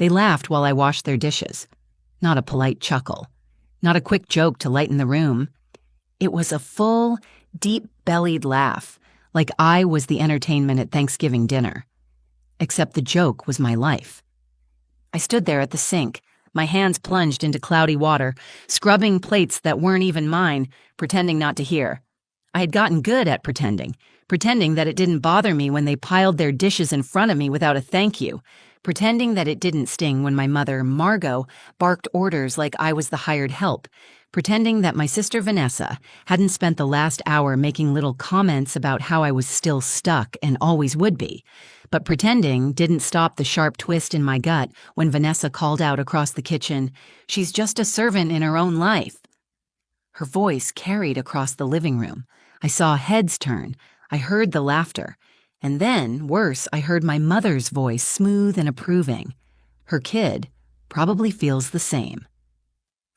They laughed while I washed their dishes. Not a polite chuckle. Not a quick joke to lighten the room. It was a full, deep-bellied laugh, like I was the entertainment at Thanksgiving dinner. Except the joke was my life. I stood there at the sink, my hands plunged into cloudy water, scrubbing plates that weren't even mine, pretending not to hear. I had gotten good at pretending that it didn't bother me when they piled their dishes in front of me without a thank you, pretending that it didn't sting when my mother, Margot, barked orders like I was the hired help, pretending that my sister Vanessa hadn't spent the last hour making little comments about how I was still stuck and always would be, but pretending didn't stop the sharp twist in my gut when Vanessa called out across the kitchen, "She's just a servant in her own life." Her voice carried across the living room. I saw heads turn. I heard the laughter. And then, worse, I heard my mother's voice, smooth and approving. Her kid probably feels the same.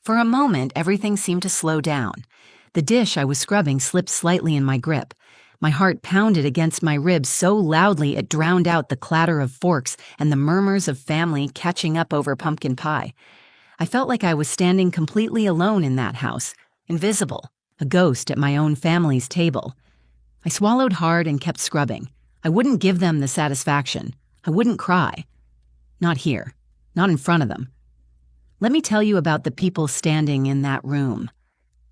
For a moment, everything seemed to slow down. The dish I was scrubbing slipped slightly in my grip. My heart pounded against my ribs so loudly it drowned out the clatter of forks and the murmurs of family catching up over pumpkin pie. I felt like I was standing completely alone in that house, invisible, a ghost at my own family's table. I swallowed hard and kept scrubbing. I wouldn't give them the satisfaction. I wouldn't cry. Not here. Not in front of them. Let me tell you about the people standing in that room.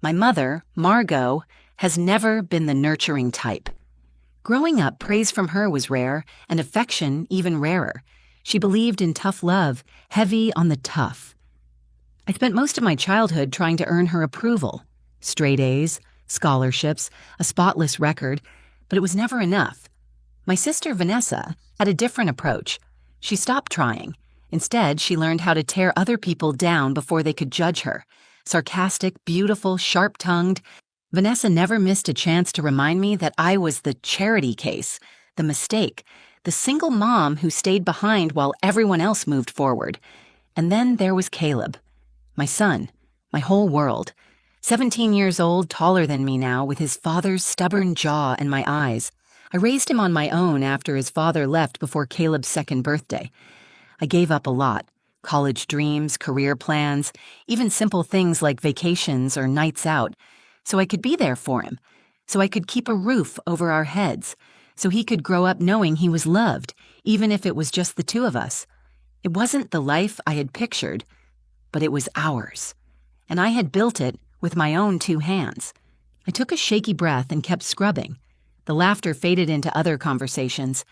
My mother, Margot, has never been the nurturing type. Growing up, praise from her was rare, and affection even rarer. She believed in tough love, heavy on the tough. I spent most of my childhood trying to earn her approval. Straight A's, scholarships, a spotless record, but it was never enough. My sister Vanessa had a different approach. She stopped trying. Instead, she learned how to tear other people down before they could judge her. Sarcastic, beautiful, sharp-tongued, Vanessa never missed a chance to remind me that I was the charity case, the mistake, the single mom who stayed behind while everyone else moved forward. And then there was Caleb, my son, my whole world. 17 years old, taller than me now, with his father's stubborn jaw and my eyes. I raised him on my own after his father left before Caleb's second birthday. I gave up a lot. College dreams, career plans, even simple things like vacations or nights out, so I could be there for him, so I could keep a roof over our heads, so he could grow up knowing he was loved, even if it was just the two of us. It wasn't the life I had pictured, but it was ours, and I had built it with my own 2 hands. I took a shaky breath and kept scrubbing. The laughter faded into other conversations.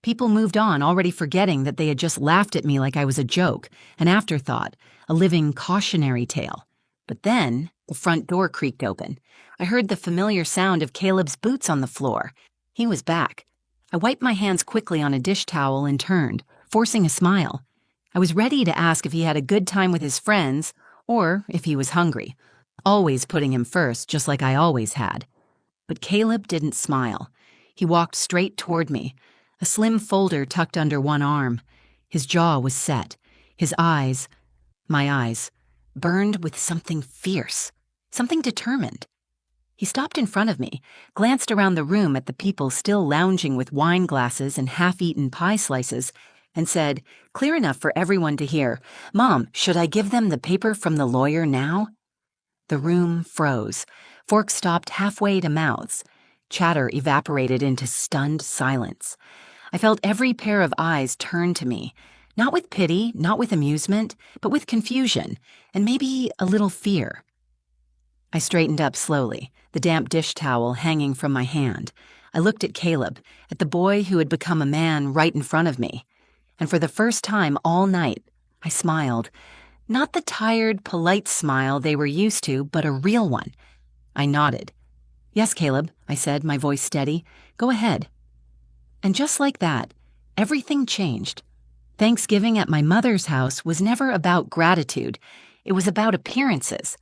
People moved on, already forgetting that they had just laughed at me like I was a joke, an afterthought, a living cautionary tale. But then, the front door creaked open. I heard the familiar sound of Caleb's boots on the floor. He was back. I wiped my hands quickly on a dish towel and turned, forcing a smile. I was ready to ask if he had a good time with his friends, or if he was hungry. Always putting him first, just like I always had. But Caleb didn't smile. He walked straight toward me, a slim folder tucked under one arm. His jaw was set. His eyes, my eyes, burned with something fierce, something determined. He stopped in front of me, glanced around the room at the people still lounging with wine glasses and half-eaten pie slices, and said, clear enough for everyone to hear, "Mom, should I give them the paper from the lawyer now?" The room froze. Forks stopped halfway to mouths. Chatter evaporated into stunned silence. I felt every pair of eyes turn to me, not with pity, not with amusement, but with confusion, and maybe a little fear. I straightened up slowly, the damp dish towel hanging from my hand. I looked at Caleb, at the boy who had become a man right in front of me. And for the first time all night, I smiled. Not the tired, polite smile they were used to, but a real one. I nodded. "Yes, Caleb," I said, my voice steady. "Go ahead." And just like that, everything changed. Thanksgiving at my mother's house was never about gratitude. It was about appearances.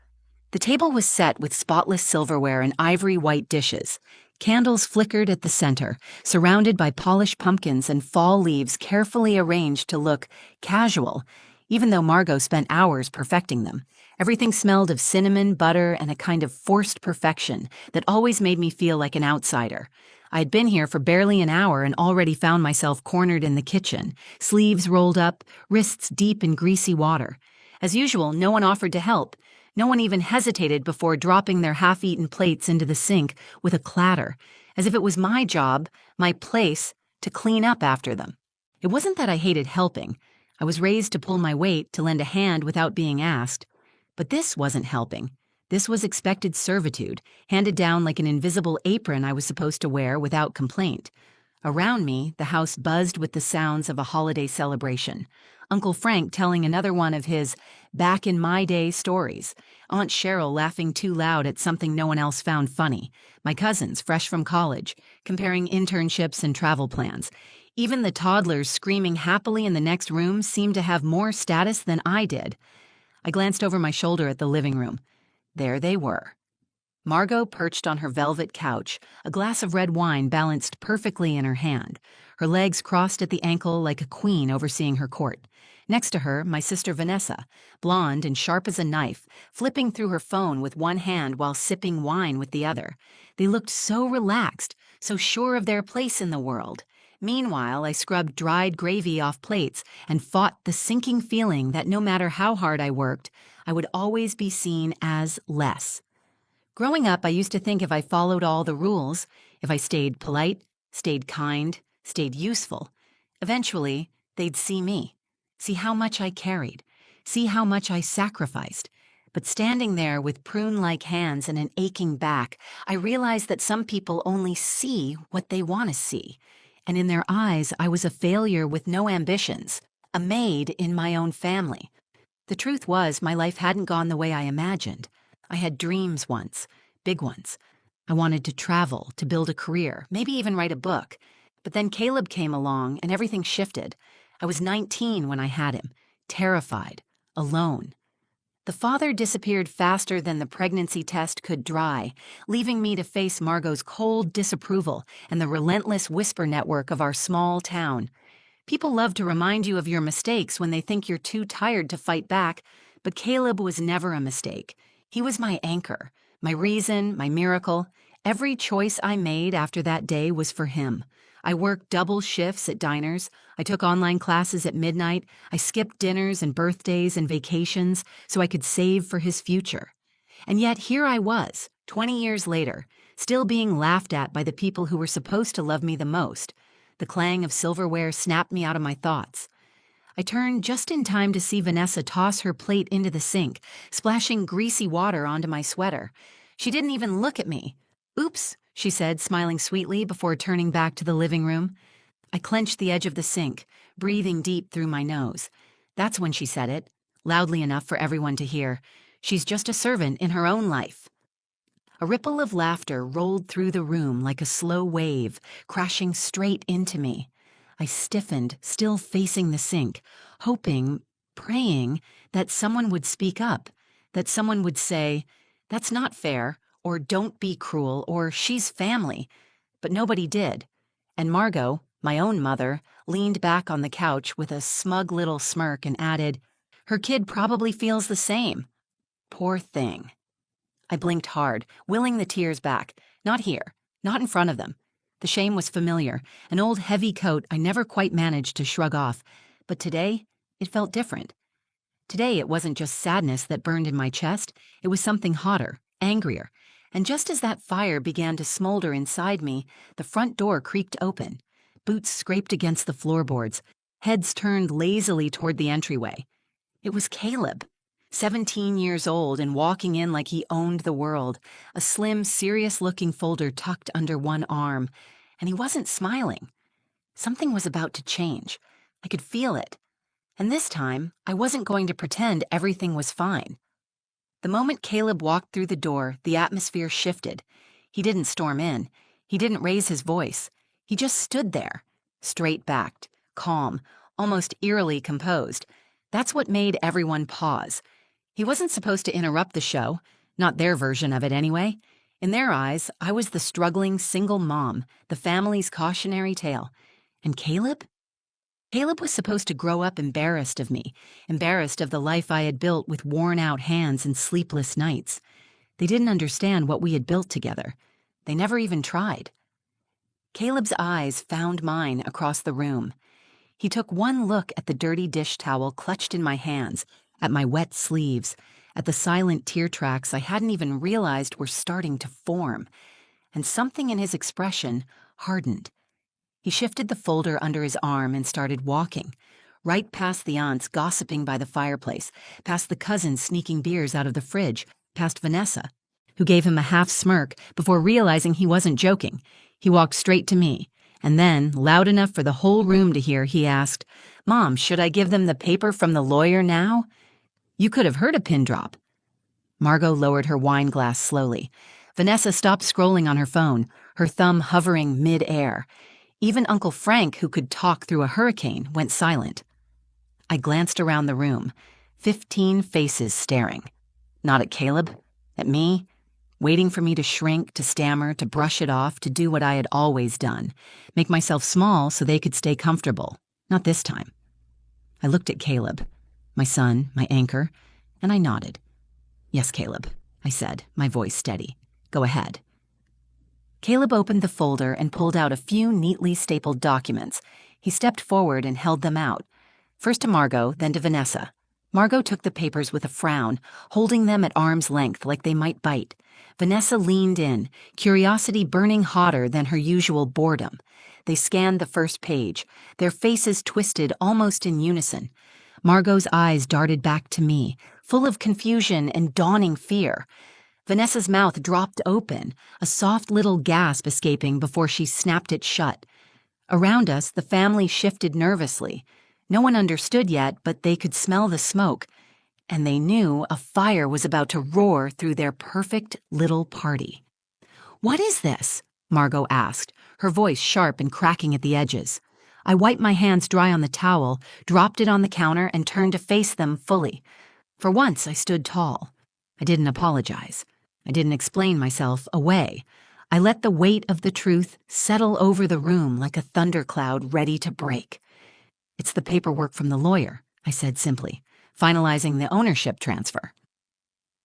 The table was set with spotless silverware and ivory white dishes. Candles flickered at the center, surrounded by polished pumpkins and fall leaves carefully arranged to look casual, even though Margot spent hours perfecting them. Everything smelled of cinnamon, butter, and a kind of forced perfection that always made me feel like an outsider. I'd been here for barely an hour and already found myself cornered in the kitchen, sleeves rolled up, wrists deep in greasy water. As usual, no one offered to help. No one even hesitated before dropping their half-eaten plates into the sink with a clatter, as if it was my job, my place, to clean up after them. It wasn't that I hated helping. I was raised to pull my weight, to lend a hand without being asked. But this wasn't helping. This was expected servitude, handed down like an invisible apron I was supposed to wear without complaint. Around me, the house buzzed with the sounds of a holiday celebration. Uncle Frank telling another one of his back-in-my-day stories. Aunt Cheryl laughing too loud at something no one else found funny. My cousins, fresh from college, comparing internships and travel plans. Even the toddlers screaming happily in the next room seemed to have more status than I did. I glanced over my shoulder at the living room. There they were. Margot perched on her velvet couch, a glass of red wine balanced perfectly in her hand, her legs crossed at the ankle like a queen overseeing her court. Next to her, my sister Vanessa, blonde and sharp as a knife, flipping through her phone with one hand while sipping wine with the other. They looked so relaxed, so sure of their place in the world. Meanwhile, I scrubbed dried gravy off plates and fought the sinking feeling that no matter how hard I worked, I would always be seen as less. Growing up, I used to think if I followed all the rules, if I stayed polite, stayed kind, stayed useful, eventually they'd see me, see how much I carried, see how much I sacrificed. But standing there with prune-like hands and an aching back, I realized that some people only see what they want to see. And in their eyes, I was a failure with no ambitions, a maid in my own family. The truth was, my life hadn't gone the way I imagined. I had dreams once, big ones. I wanted to travel, to build a career, maybe even write a book. But then Caleb came along and everything shifted. I was 19 when I had him, terrified, alone. The father disappeared faster than the pregnancy test could dry, leaving me to face Margot's cold disapproval and the relentless whisper network of our small town. People love to remind you of your mistakes when they think you're too tired to fight back, but Caleb was never a mistake. He was my anchor, my reason, my miracle. Every choice I made after that day was for him. I worked double shifts at diners. I took online classes at midnight. I skipped dinners and birthdays and vacations so I could save for his future. And yet here I was, 20 years later, still being laughed at by the people who were supposed to love me the most. The clang of silverware snapped me out of my thoughts. I turned just in time to see Vanessa toss her plate into the sink, splashing greasy water onto my sweater. She didn't even look at me. "Oops," she said, smiling sweetly before turning back to the living room. I clenched the edge of the sink, breathing deep through my nose. That's when she said it, loudly enough for everyone to hear. She's just a servant in her own life. A ripple of laughter rolled through the room like a slow wave, crashing straight into me. I stiffened, still facing the sink, hoping, praying that someone would speak up, that someone would say, "That's not fair," or "Don't be cruel," or "She's family." But nobody did. And Margot, my own mother, leaned back on the couch with a smug little smirk and added, "Her kid probably feels the same. Poor thing." I blinked hard, willing the tears back. Not here, not in front of them. The shame was familiar, an old heavy coat I never quite managed to shrug off. But today, it felt different. Today, it wasn't just sadness that burned in my chest. It was something hotter, angrier. And just as that fire began to smolder inside me, the front door creaked open. Boots scraped against the floorboards. Heads turned lazily toward the entryway. It was Caleb. 17 years old and walking in like he owned the world, a slim, serious-looking folder tucked under one arm, and he wasn't smiling. Something was about to change. I could feel it. And this time, I wasn't going to pretend everything was fine. The moment Caleb walked through the door, the atmosphere shifted. He didn't storm in. He didn't raise his voice. He just stood there, straight-backed, calm, almost eerily composed. That's what made everyone pause. He wasn't supposed to interrupt the show, not their version of it anyway. In their eyes, I was the struggling single mom, the family's cautionary tale. And Caleb? Caleb was supposed to grow up embarrassed of me, embarrassed of the life I had built with worn-out hands and sleepless nights. They didn't understand what we had built together. They never even tried. Caleb's eyes found mine across the room. He took one look at the dirty dish towel clutched in my hands, at my wet sleeves, at the silent tear tracks I hadn't even realized were starting to form, and something in his expression hardened. He shifted the folder under his arm and started walking, right past the aunts gossiping by the fireplace, past the cousins sneaking beers out of the fridge, past Vanessa, who gave him a half smirk before realizing he wasn't joking. He walked straight to me, and then, loud enough for the whole room to hear, he asked, "Mom, should I give them the paper from the lawyer now?" You could have heard a pin drop. Margot lowered her wine glass slowly. Vanessa stopped scrolling on her phone, her thumb hovering mid-air. Even Uncle Frank, who could talk through a hurricane, went silent. I glanced around the room, 15 faces staring. Not at Caleb, at me, waiting for me to shrink, to stammer, to brush it off, to do what I had always done, make myself small so they could stay comfortable. Not this time. I looked at Caleb, my son, my anchor, and I nodded. "Yes, Caleb," I said, my voice steady. "Go ahead." Caleb opened the folder and pulled out a few neatly stapled documents. He stepped forward and held them out, first to Margot, then to Vanessa. Margot took the papers with a frown, holding them at arm's length like they might bite. Vanessa leaned in, curiosity burning hotter than her usual boredom. They scanned the first page, their faces twisted almost in unison. Margot's eyes darted back to me, full of confusion and dawning fear. Vanessa's mouth dropped open, a soft little gasp escaping before she snapped it shut. Around us, the family shifted nervously. No one understood yet, but they could smell the smoke, and they knew a fire was about to roar through their perfect little party. "What is this?" Margot asked, her voice sharp and cracking at the edges. I wiped my hands dry on the towel, dropped it on the counter, and turned to face them fully. For once, I stood tall. I didn't apologize. I didn't explain myself away. I let the weight of the truth settle over the room like a thundercloud ready to break. "It's the paperwork from the lawyer," I said simply, finalizing the ownership transfer.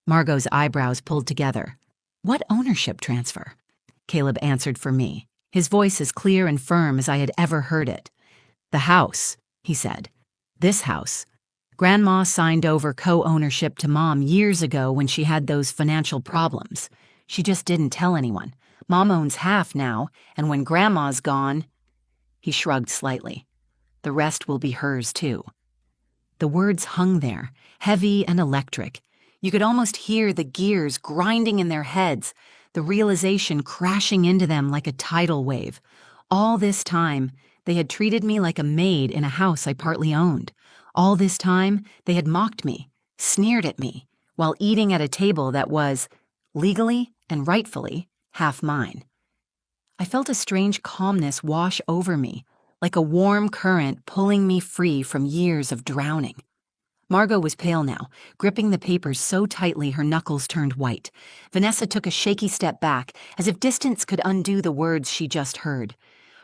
Margot's eyebrows pulled together. "What ownership transfer?" Caleb answered for me, his voice as clear and firm as I had ever heard it. "The house," he said. "This house. Grandma signed over co-ownership to Mom years ago when she had those financial problems. She just didn't tell anyone. Mom owns half now, and when Grandma's gone..." He shrugged slightly. "The rest will be hers, too." The words hung there, heavy and electric. You could almost hear the gears grinding in their heads, the realization crashing into them like a tidal wave. All this time, they had treated me like a maid in a house I partly owned. All this time, they had mocked me, sneered at me, while eating at a table that was, legally and rightfully, half mine. I felt a strange calmness wash over me, like a warm current pulling me free from years of drowning. Margot was pale now, gripping the papers so tightly her knuckles turned white. Vanessa took a shaky step back, as if distance could undo the words she just heard.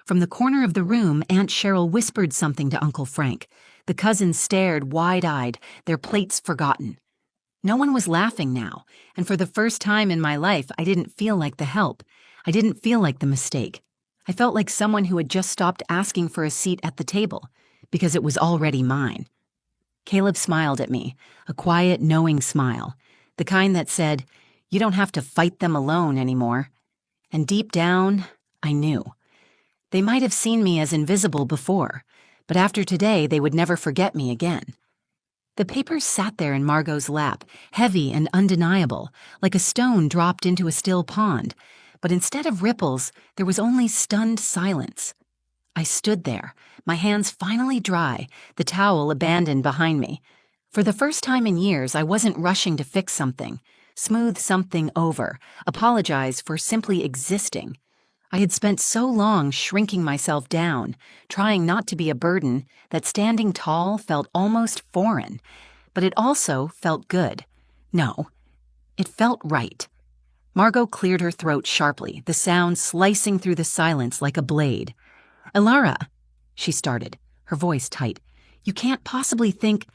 From the corner of the room, Aunt Cheryl whispered something to Uncle Frank. The cousins stared wide-eyed, their plates forgotten. No one was laughing now, and for the first time in my life, I didn't feel like the help. I didn't feel like the mistake. I felt like someone who had just stopped asking for a seat at the table, because it was already mine. Caleb smiled at me, a quiet, knowing smile, the kind that said, "You don't have to fight them alone anymore." And deep down, I knew. They might have seen me as invisible before, but after today they would never forget me again. The papers sat there in Margot's lap, heavy and undeniable, like a stone dropped into a still pond, but instead of ripples, there was only stunned silence. I stood there, my hands finally dry, the towel abandoned behind me. For the first time in years, I wasn't rushing to fix something, smooth something over, apologize for simply existing. I had spent so long shrinking myself down, trying not to be a burden, that standing tall felt almost foreign. But it also felt good. No, it felt right. Margot cleared her throat sharply, the sound slicing through the silence like a blade. "Elara," she started, her voice tight. "You can't possibly think—"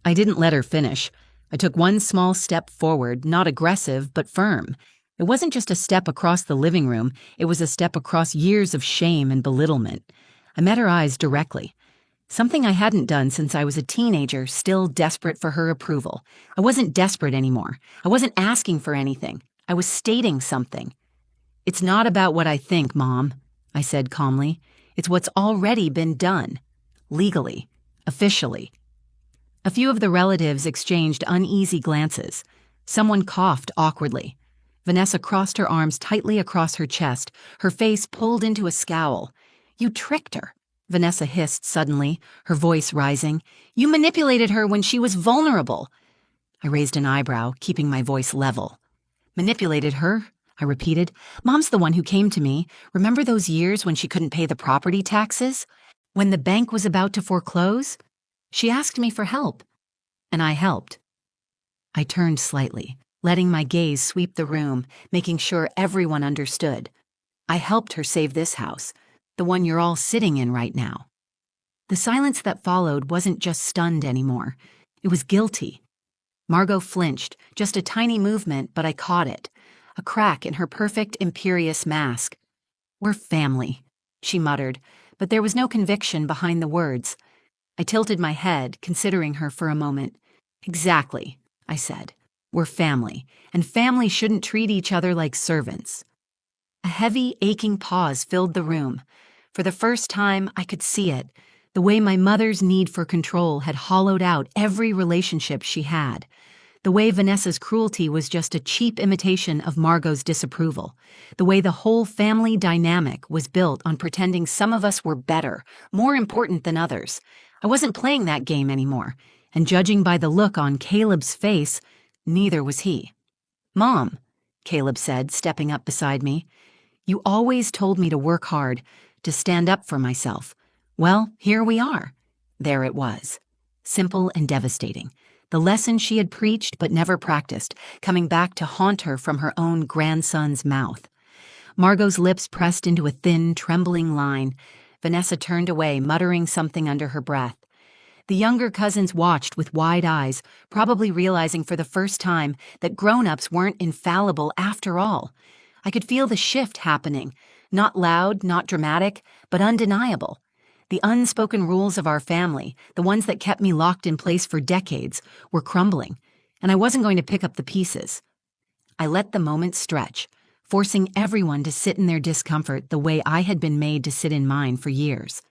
I didn't let her finish. I took one small step forward, not aggressive, but firm. It wasn't just a step across the living room, it was a step across years of shame and belittlement. I met her eyes directly. Something I hadn't done since I was a teenager, still desperate for her approval. I wasn't desperate anymore. I wasn't asking for anything. I was stating something. "It's not about what I think, Mom," I said calmly. "It's what's already been done. Legally. Officially." A few of the relatives exchanged uneasy glances. Someone coughed awkwardly. Vanessa crossed her arms tightly across her chest, her face pulled into a scowl. "You tricked her," Vanessa hissed suddenly, her voice rising. "You manipulated her when she was vulnerable." I raised an eyebrow, keeping my voice level. "Manipulated her?" I repeated. "Mom's the one who came to me. Remember those years when she couldn't pay the property taxes? When the bank was about to foreclose? She asked me for help, and I helped." I turned slightly, letting my gaze sweep the room, making sure everyone understood. I helped her save this house, the one you're all sitting in right now. The silence that followed wasn't just stunned anymore. It was guilty. Margot flinched, just a tiny movement, but I caught it. A crack in her perfect, imperious mask. "We're family," she muttered, but there was no conviction behind the words. I tilted my head, considering her for a moment. "Exactly," I said. "We're family, and family shouldn't treat each other like servants." A heavy, aching pause filled the room. For the first time, I could see it, the way my mother's need for control had hollowed out every relationship she had. The way Vanessa's cruelty was just a cheap imitation of Margot's disapproval. The way the whole family dynamic was built on pretending some of us were better, more important than others. I wasn't playing that game anymore, and judging by the look on Caleb's face, neither was he. "Mom," Caleb said, stepping up beside me, "you always told me to work hard, to stand up for myself. Well, here we are." There it was. Simple and devastating. The lesson she had preached but never practiced, coming back to haunt her from her own grandson's mouth. Margot's lips pressed into a thin, trembling line. Vanessa turned away, muttering something under her breath. The younger cousins watched with wide eyes, probably realizing for the first time that grown-ups weren't infallible after all. I could feel the shift happening, not loud, not dramatic, but undeniable. The unspoken rules of our family, the ones that kept me locked in place for decades, were crumbling, and I wasn't going to pick up the pieces. I let the moment stretch, forcing everyone to sit in their discomfort the way I had been made to sit in mine for years.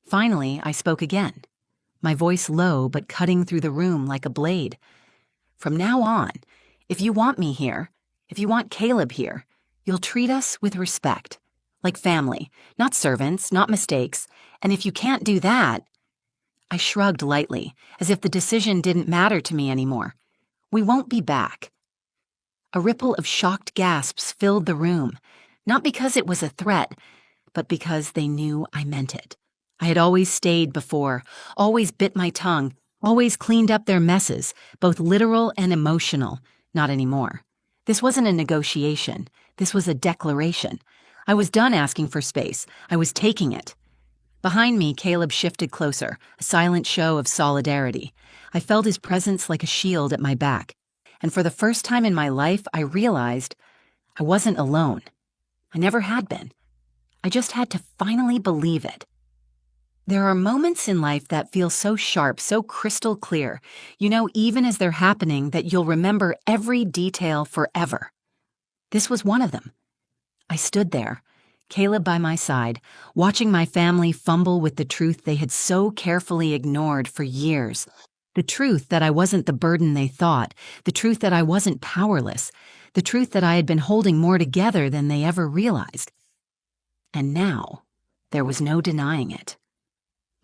Finally, I spoke again, my voice low but cutting through the room like a blade. "From now on, if you want me here, if you want Caleb here, you'll treat us with respect. Like family, not servants, not mistakes, and if you can't do that—" I shrugged lightly, as if the decision didn't matter to me anymore. "We won't be back." A ripple of shocked gasps filled the room, not because it was a threat, but because they knew I meant it. I had always stayed before, always bit my tongue, always cleaned up their messes, both literal and emotional. Not anymore. This wasn't a negotiation. This was a declaration. I was done asking for space. I was taking it. Behind me, Caleb shifted closer, a silent show of solidarity. I felt his presence like a shield at my back. And for the first time in my life, I realized I wasn't alone. I never had been. I just had to finally believe it. There are moments in life that feel so sharp, so crystal clear, you know, even as they're happening, that you'll remember every detail forever. This was one of them. I stood there, Caleb by my side, watching my family fumble with the truth they had so carefully ignored for years. The truth that I wasn't the burden they thought, the truth that I wasn't powerless, the truth that I had been holding more together than they ever realized. And now, there was no denying it.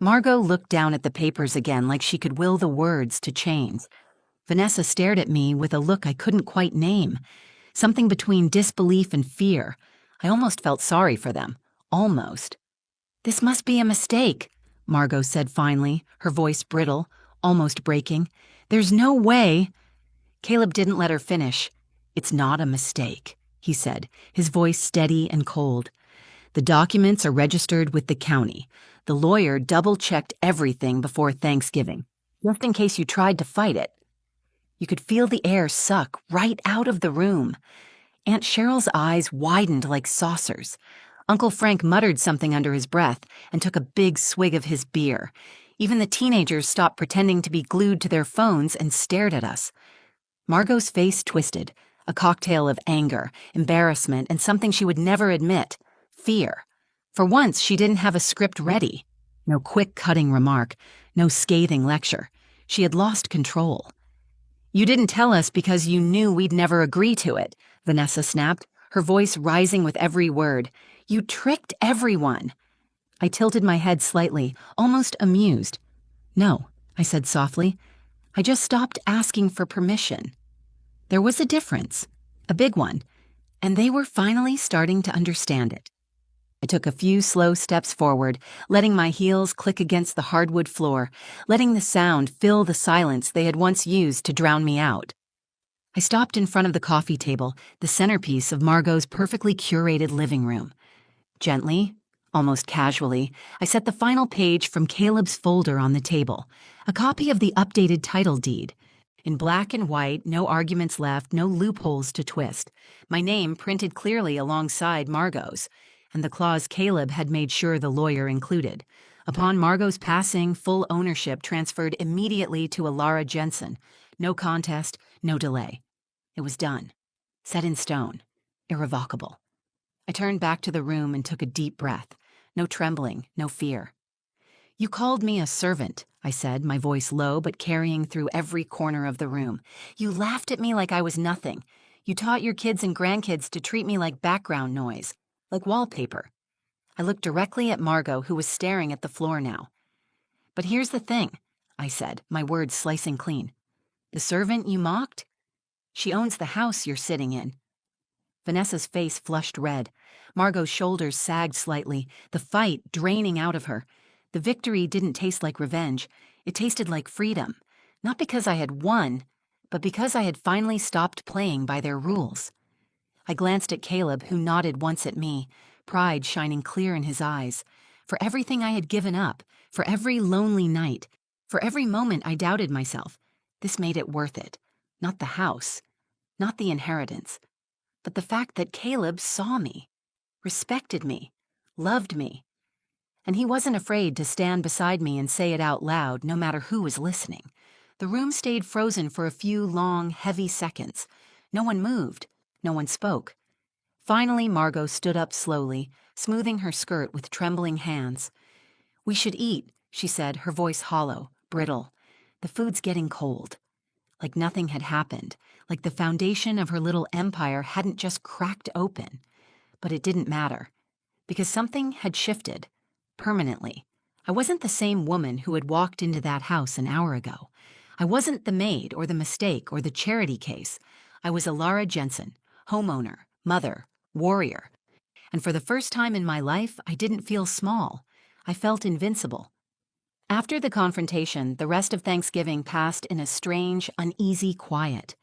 Margot looked down at the papers again like she could will the words to change. Vanessa stared at me with a look I couldn't quite name, something between disbelief and fear. I almost felt sorry for them. Almost. "This must be a mistake," Margot said finally, her voice brittle, almost breaking. "There's no way—" Caleb didn't let her finish. "It's not a mistake," he said, his voice steady and cold. "The documents are registered with the county. The lawyer double-checked everything before Thanksgiving, just in case you tried to fight it." You could feel the air suck right out of the room. Aunt Cheryl's eyes widened like saucers. Uncle Frank muttered something under his breath and took a big swig of his beer. Even the teenagers stopped pretending to be glued to their phones and stared at us. Margot's face twisted, a cocktail of anger, embarrassment, and something she would never admit: fear. For once, she didn't have a script ready. No quick, cutting remark, no scathing lecture. She had lost control. "You didn't tell us because you knew we'd never agree to it," Vanessa snapped, her voice rising with every word. "You tricked everyone." I tilted my head slightly, almost amused. "No," I said softly. "I just stopped asking for permission." There was a difference, a big one, and they were finally starting to understand it. I took a few slow steps forward, letting my heels click against the hardwood floor, letting the sound fill the silence they had once used to drown me out. I stopped in front of the coffee table, the centerpiece of Margot's perfectly curated living room. Gently, almost casually, I set the final page from Caleb's folder on the table, a copy of the updated title deed. In black and white, no arguments left, no loopholes to twist. My name printed clearly alongside Margot's, and the clause Caleb had made sure the lawyer included. Upon Margot's passing, full ownership transferred immediately to Alara Jensen. No contest, no delay. It was done. Set in stone. Irrevocable. I turned back to the room and took a deep breath. No trembling, no fear. "You called me a servant," I said, my voice low but carrying through every corner of the room. "You laughed at me like I was nothing. You taught your kids and grandkids to treat me like background noise, like wallpaper." I looked directly at Margot, who was staring at the floor now. "But here's the thing," I said, my words slicing clean. "The servant you mocked? She owns the house you're sitting in." Vanessa's face flushed red. Margot's shoulders sagged slightly, the fight draining out of her. The victory didn't taste like revenge. It tasted like freedom. Not because I had won, but because I had finally stopped playing by their rules. I glanced at Caleb, who nodded once at me, pride shining clear in his eyes. For everything I had given up, for every lonely night, for every moment I doubted myself, this made it worth it. Not the house, not the inheritance, but the fact that Caleb saw me, respected me, loved me. And he wasn't afraid to stand beside me and say it out loud, no matter who was listening. The room stayed frozen for a few long, heavy seconds. No one moved. No one spoke. Finally, Margot stood up slowly, smoothing her skirt with trembling hands. "We should eat," she said, her voice hollow, brittle. "The food's getting cold." Like nothing had happened, like the foundation of her little empire hadn't just cracked open. But it didn't matter, because something had shifted, permanently. I wasn't the same woman who had walked into that house an hour ago. I wasn't the maid or the mistake or the charity case. I was Alara Jensen, homeowner, mother, warrior. And for the first time in my life, I didn't feel small. I felt invincible. After the confrontation, the rest of Thanksgiving passed in a strange, uneasy quiet.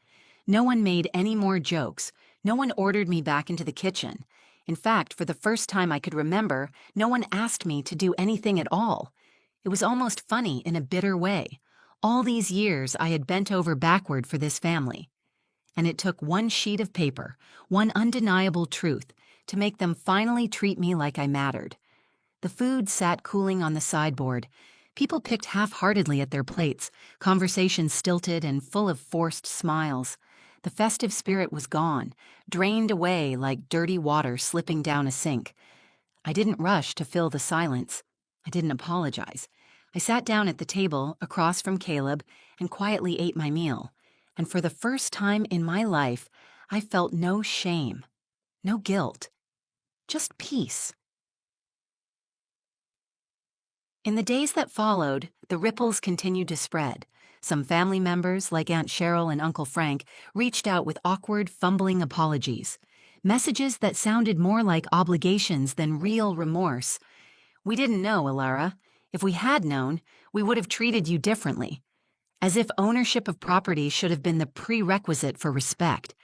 No one made any more jokes. No one ordered me back into the kitchen. In fact, for the first time I could remember, no one asked me to do anything at all. It was almost funny in a bitter way. All these years I had bent over backward for this family. And it took one sheet of paper, one undeniable truth, to make them finally treat me like I mattered. The food sat cooling on the sideboard. People picked half-heartedly at their plates, conversations stilted and full of forced smiles. The festive spirit was gone, drained away like dirty water slipping down a sink. I didn't rush to fill the silence. I didn't apologize. I sat down at the table across from Caleb and quietly ate my meal. And for the first time in my life, I felt no shame, no guilt, just peace. In the days that followed, the ripples continued to spread. Some family members, like Aunt Cheryl and Uncle Frank, reached out with awkward, fumbling apologies. Messages that sounded more like obligations than real remorse. "We didn't know, Alara. If we had known, we would have treated you differently." As if ownership of property should have been the prerequisite for respect.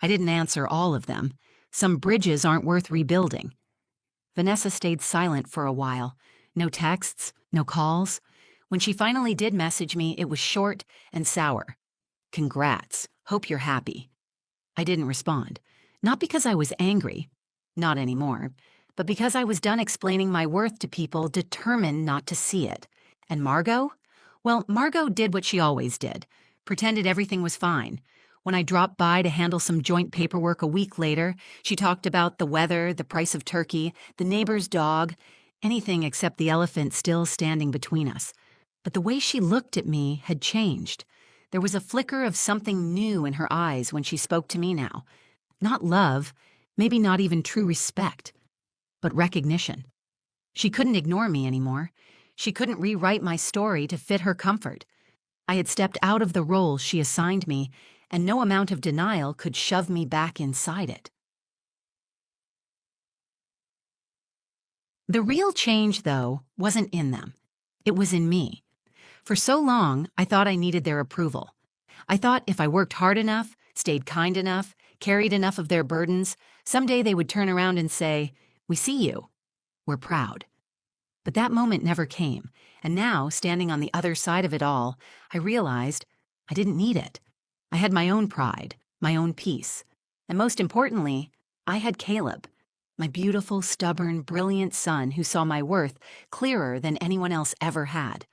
I didn't answer all of them. Some bridges aren't worth rebuilding. Vanessa stayed silent for a while. No texts, no calls. When she finally did message me, it was short and sour. "Congrats. Hope you're happy." I didn't respond. Not because I was angry, not anymore, but because I was done explaining my worth to people determined not to see it. And Margot? Well, Margot did what she always did, pretended everything was fine. When I dropped by to handle some joint paperwork a week later, she talked about the weather, the price of turkey, the neighbor's dog, anything except the elephant still standing between us. But the way she looked at me had changed. There was a flicker of something new in her eyes when she spoke to me now. Not love, maybe not even true respect, but recognition. She couldn't ignore me anymore. She couldn't rewrite my story to fit her comfort. I had stepped out of the role she assigned me, and no amount of denial could shove me back inside it. The real change, though, wasn't in them. It was in me. For so long, I thought I needed their approval. I thought if I worked hard enough, stayed kind enough, carried enough of their burdens, someday they would turn around and say, "We see you. We're proud." But that moment never came, and now, standing on the other side of it all, I realized I didn't need it. I had my own pride, my own peace, and most importantly, I had Caleb, my beautiful, stubborn, brilliant son who saw my worth clearer than anyone else ever had.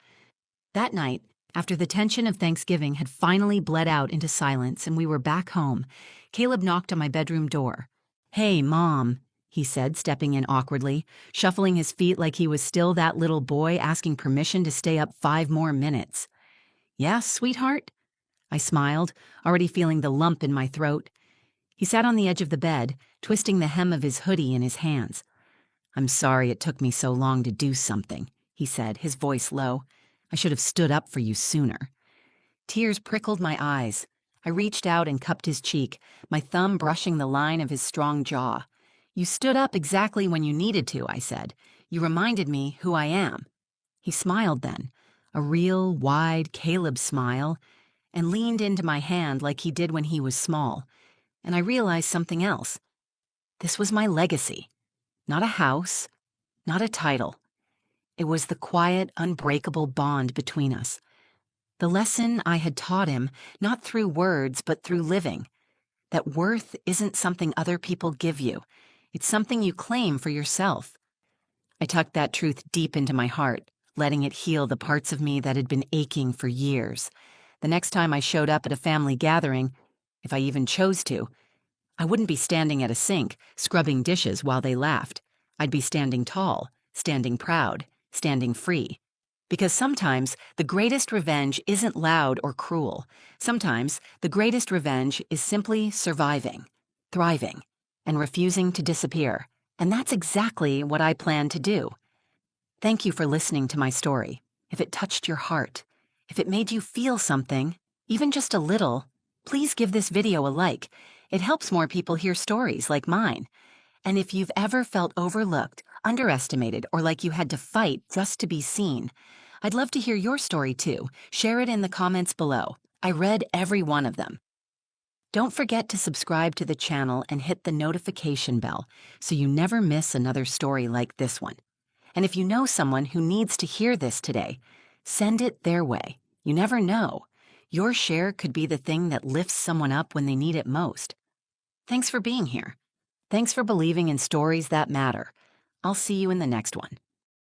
That night, after the tension of Thanksgiving had finally bled out into silence and we were back home, Caleb knocked on my bedroom door. "Hey, Mom," he said, stepping in awkwardly, shuffling his feet like he was still that little boy asking permission to stay up 5 more minutes. "Yeah, sweetheart?" I smiled, already feeling the lump in my throat. He sat on the edge of the bed, twisting the hem of his hoodie in his hands. "I'm sorry it took me so long to do something," he said, his voice low. "I should have stood up for you sooner." Tears prickled my eyes. I reached out and cupped his cheek, my thumb brushing the line of his strong jaw. "You stood up exactly when you needed to," I said. "You reminded me who I am." He smiled then, a real, wide Caleb smile, and leaned into my hand like he did when he was small. And I realized something else. This was my legacy. Not a house, not a title. It was the quiet, unbreakable bond between us. The lesson I had taught him, not through words, but through living. That worth isn't something other people give you. It's something you claim for yourself. I tucked that truth deep into my heart, letting it heal the parts of me that had been aching for years. The next time I showed up at a family gathering, if I even chose to, I wouldn't be standing at a sink, scrubbing dishes while they laughed. I'd be standing tall, standing proud, standing free. Because sometimes the greatest revenge isn't loud or cruel. Sometimes the greatest revenge is simply surviving, thriving, and refusing to disappear. And that's exactly what I plan to do. Thank you for listening to my story. If it touched your heart, if it made you feel something, even just a little, please give this video a like. It helps more people hear stories like mine. And if you've ever felt overlooked, underestimated, or like you had to fight just to be seen, I'd love to hear your story too. Share it in the comments below. I read every one of them. Don't forget to subscribe to the channel and hit the notification bell so you never miss another story like this one. And if you know someone who needs to hear this today, send it their way. You never know. Your share could be the thing that lifts someone up when they need it most. Thanks for being here. Thanks for believing in stories that matter. I'll see you in the next one.